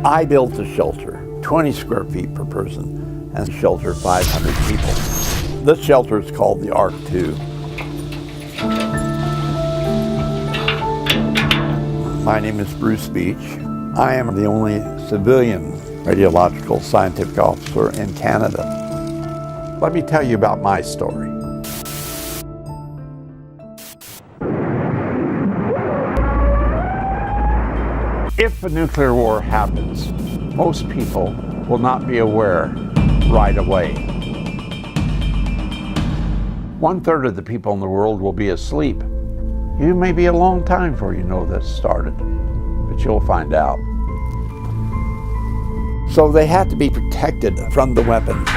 I built the shelter, 20 square feet per person, and shelter 500 people. This shelter is called the Ark 2. My name is Bruce Beach. I am the only civilian radiological scientific officer in Canada. Let me tell you about my story. If a nuclear war happens, most people will not be aware right away. 1/3 of the people in the world will be asleep. You may be a long time before you know this started, but you'll find out. So they have to be protected from the weapons.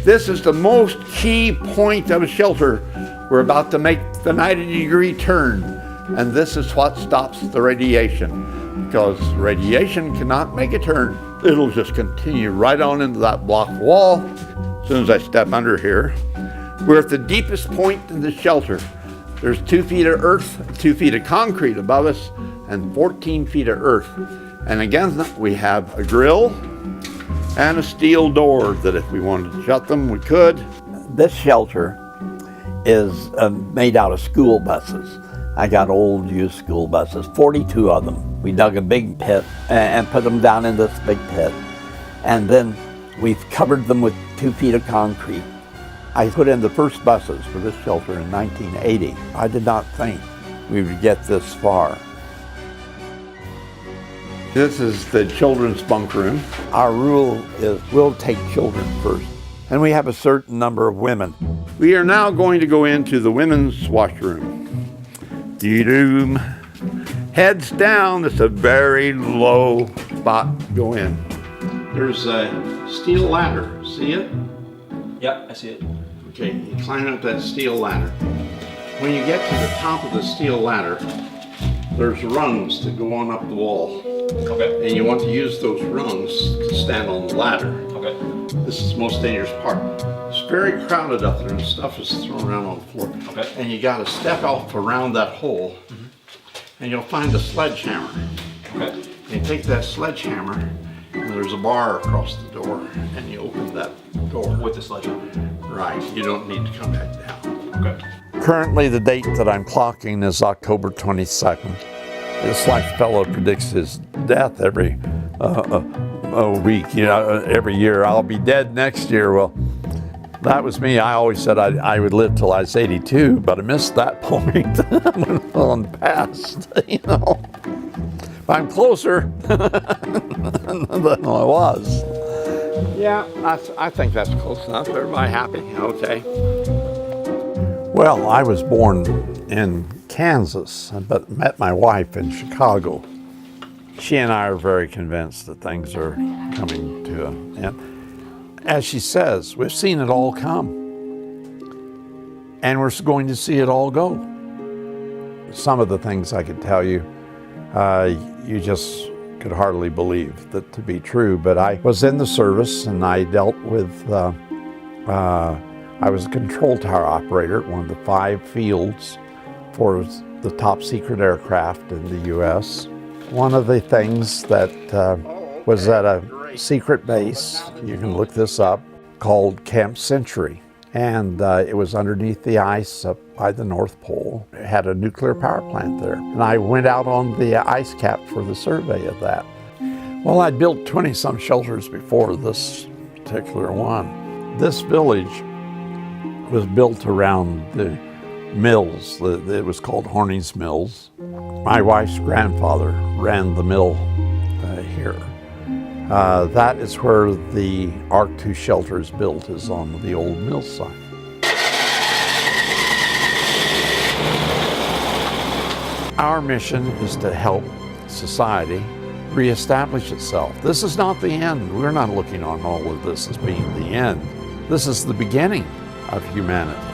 This is the most key point of a shelter. We're about to make the 90-degree turn, and this is what stops the radiation, because radiation cannot make a turn. It'll just continue right on into that block wall. As soon as I step under here, we're at the deepest point in the shelter. There's 2 feet of earth, 2 feet of concrete above us, and 14 feet of earth. And again, we have a grill and a steel door that if we wanted to shut them, we could. This shelter is made out of school buses. I got old used school buses, 42 of them. We dug a big pit and put them down in this big pit. And then we've covered them with 2 feet of concrete. I put in the first buses for this shelter in 1980. I did not think we would get this far. This is the children's bunk room. Our rule is we'll take children first. And we have a certain number of women. We are now going to go into the women's washroom. Dee-doom. Heads down, it's a very low spot to go in. There's a steel ladder, see it? Yep, I see it. Okay, you climb up that steel ladder. When you get to the top of the steel ladder, there's rungs that go on up the wall. Okay. And you want to use those rungs to stand on the ladder. Okay. This is the most dangerous part. It's very crowded up there and stuff is thrown around on the floor. Okay. And you gotta step off around that hole and you'll find a sledgehammer. Okay. And you take that sledgehammer and there's a bar across the door and you open that door. With the sledgehammer. Right, you don't need to come back down. Okay. Currently the date that I'm clocking is October 22nd. This like fellow predicts his death every week, you know, every year. I'll be dead next year. Well, that was me. I always said I would live till I was 82, but I missed that point. I'm on past, you know. I'm closer than I was. Yeah, I think that's close enough. Everybody happy? Okay. Well, I was born in Kansas, but met my wife in Chicago. She and I are very convinced that things are coming to an end. As she says, we've seen it all come, and we're going to see it all go. Some of the things I could tell you, you just could hardly believe that to be true, but I was in the service and I dealt with, I was a control tower operator at one of the 5 fields for the top secret aircraft in the U.S. One of the things that was at a secret base, you can look this up, called Camp Century. And it was underneath the ice up by the North Pole. It had a nuclear power plant there. And I went out on the ice cap for the survey of that. Well, I'd built 20-some shelters before this particular one. This village was built around the mills. It was called Horney's Mills. My wife's grandfather ran the mill here. That is where the Ark 2 shelter is built, is on the old mill site. Our mission is to help society reestablish itself. This is not the end. We're not looking on all of this as being the end. This is the beginning of humanity.